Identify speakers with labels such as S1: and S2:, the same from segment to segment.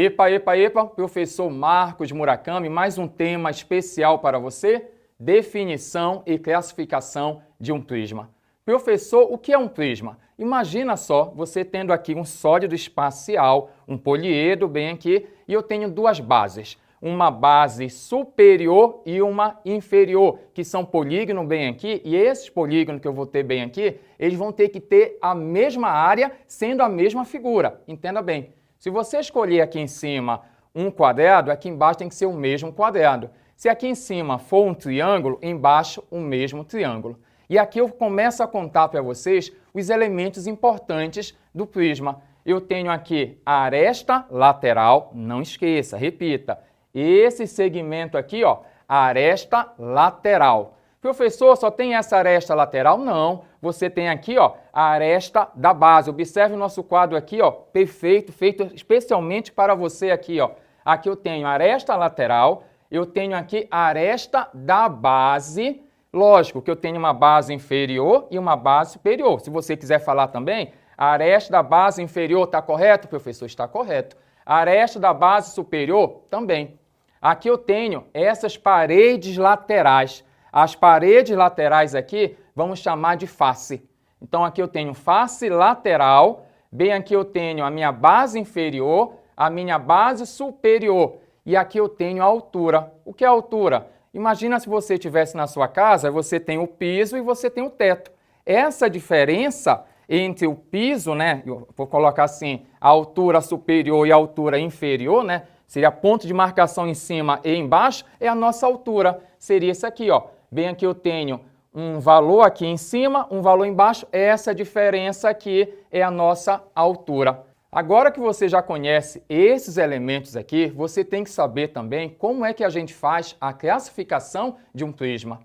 S1: Epa, epa, epa, professor Marcos Murakami, mais um tema especial para você, definição e classificação de um prisma. Professor, o que é um prisma? Imagina só, você tendo aqui um sólido espacial, um poliedro bem aqui, e eu tenho duas bases, uma base superior e uma inferior, que são polígonos bem aqui, e esses polígonos que eu vou ter bem aqui, eles vão ter que ter a mesma área, sendo a mesma figura, entenda bem. Se você escolher aqui em cima um quadrado, aqui embaixo tem que ser o mesmo quadrado. Se aqui em cima for um triângulo, embaixo o mesmo triângulo. E aqui eu começo a contar para vocês os elementos importantes do prisma. Eu tenho aqui a aresta lateral, não esqueça, repita. Esse segmento aqui, ó, a aresta lateral. Professor, só tem essa aresta lateral? Não. Você tem aqui, ó, a aresta da base. Observe o nosso quadro aqui, ó, perfeito, feito especialmente para você aqui, ó. Aqui eu tenho a aresta lateral, eu tenho aqui a aresta da base. Lógico que eu tenho uma base inferior e uma base superior. Se você quiser falar também, a aresta da base inferior está correto, professor? Está correto. A aresta da base superior também. Aqui eu tenho essas paredes laterais. As paredes laterais aqui, vamos chamar de face. Então, aqui eu tenho face lateral, bem aqui eu tenho a minha base inferior, a minha base superior. E aqui eu tenho a altura. O que é a altura? Imagina se você estivesse na sua casa, você tem o piso e você tem o teto. Essa diferença entre o piso, né, eu vou colocar assim, a altura superior e a altura inferior, né, seria ponto de marcação em cima e embaixo, é a nossa altura. Seria isso aqui, ó. Bem aqui eu tenho um valor aqui em cima, um valor embaixo. Essa diferença aqui é a nossa altura. Agora que você já conhece esses elementos aqui, você tem que saber também como é que a gente faz a classificação de um prisma.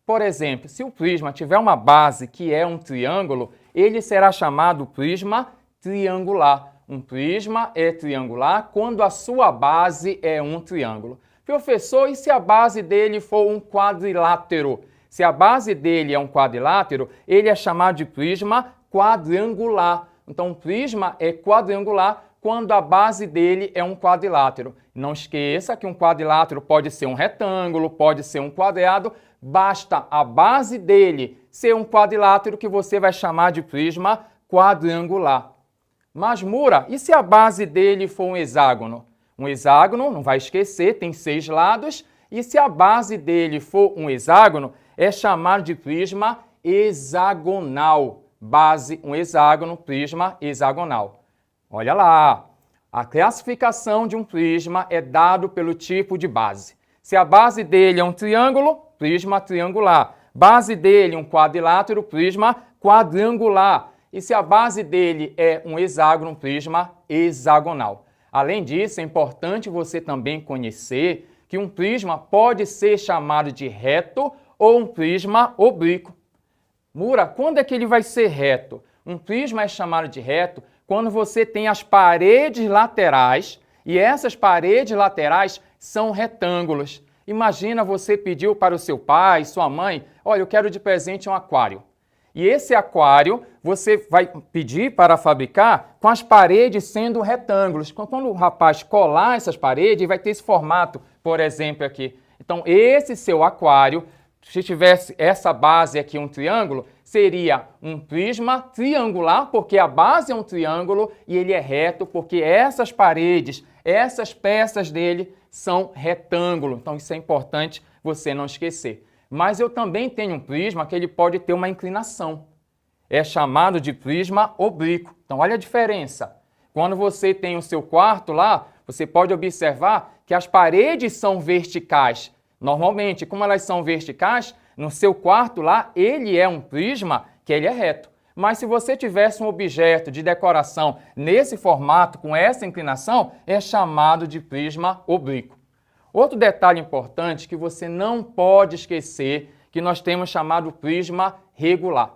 S1: Por exemplo, se o prisma tiver uma base que é um triângulo, ele será chamado prisma triangular. Um prisma é triangular quando a sua base é um triângulo. Professor, e se a base dele for um quadrilátero? Se a base dele é um quadrilátero, ele é chamado de prisma quadrangular. Então, o prisma é quadrangular quando a base dele é um quadrilátero. Não esqueça que um quadrilátero pode ser um retângulo, pode ser um quadrado, basta a base dele ser um quadrilátero que você vai chamar de prisma quadrangular. Mas, Mura, e se a base dele for um hexágono? Um hexágono, não vai esquecer, tem 6 lados, e se a base dele for um hexágono, é chamado de prisma hexagonal. Base, um hexágono, prisma hexagonal. Olha lá, a classificação de um prisma é dado pelo tipo de base. Se a base dele é um triângulo, prisma triangular. Base dele um quadrilátero, prisma quadrangular. E se a base dele é um hexágono, prisma hexagonal. Além disso, é importante você também conhecer que um prisma pode ser chamado de reto ou um prisma oblíquo. Mura, quando é que ele vai ser reto? Um prisma é chamado de reto quando você tem as paredes laterais e essas paredes laterais são retângulos. Imagina você pediu para o seu pai, sua mãe, olha, eu quero de presente um aquário. E esse aquário você vai pedir para fabricar com as paredes sendo retângulos. Quando o rapaz colar essas paredes, vai ter esse formato, por exemplo, aqui. Então, esse seu aquário, se tivesse essa base aqui, um triângulo, seria um prisma triangular, porque a base é um triângulo e ele é reto, porque essas paredes, essas peças dele são retângulo. Então, isso é importante você não esquecer. Mas eu também tenho um prisma que ele pode ter uma inclinação. É chamado de prisma oblíquo. Então, olha a diferença. Quando você tem o seu quarto lá, você pode observar que as paredes são verticais. Normalmente, como elas são verticais, no seu quarto lá, ele é um prisma que ele é reto. Mas se você tivesse um objeto de decoração nesse formato, com essa inclinação, é chamado de prisma oblíquo. Outro detalhe importante que você não pode esquecer, que nós temos chamado prisma regular.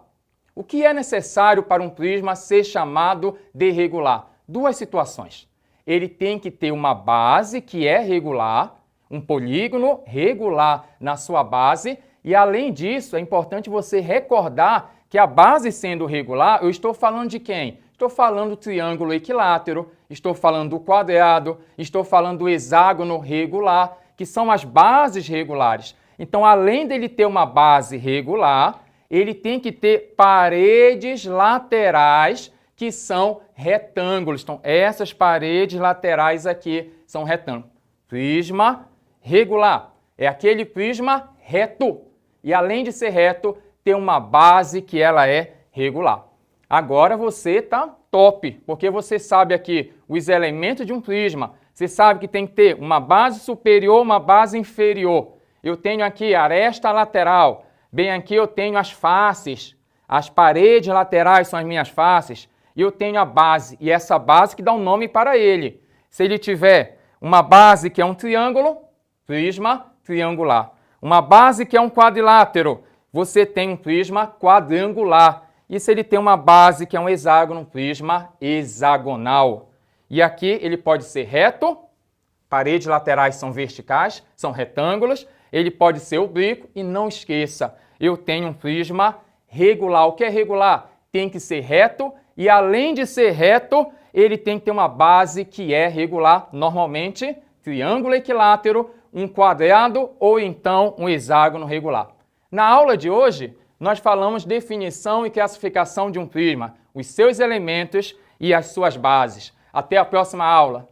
S1: O que é necessário para um prisma ser chamado de regular? Duas situações. Ele tem que ter uma base que é regular, um polígono regular na sua base, e além disso, é importante você recordar que a base sendo regular, eu estou falando de quem? Estou falando do triângulo equilátero, estou falando do quadrado, estou falando do hexágono regular, que são as bases regulares. Então, além dele ter uma base regular, ele tem que ter paredes laterais que são retângulos. Então, essas paredes laterais aqui são retângulos. Prisma regular é aquele prisma reto. E além de ser reto, tem uma base que ela é regular. Agora você está top, porque você sabe aqui os elementos de um prisma. Você sabe que tem que ter uma base superior, uma base inferior. Eu tenho aqui a aresta lateral. Bem aqui eu tenho as faces. As paredes laterais são as minhas faces. E eu tenho a base. E essa base que dá um nome para ele. Se ele tiver uma base que é um triângulo, prisma triangular. Uma base que é um quadrilátero, você tem um prisma quadrangular. E se ele tem uma base que é um hexágono, um prisma hexagonal. E aqui ele pode ser reto, paredes laterais são verticais, são retângulos. Ele pode ser oblíquo e não esqueça, eu tenho um prisma regular. O que é regular? Tem que ser reto e além de ser reto, ele tem que ter uma base que é regular, normalmente triângulo equilátero, um quadrado ou então um hexágono regular. Na aula de hoje, nós falamos definição e classificação de um prisma, os seus elementos e as suas bases. Até a próxima aula!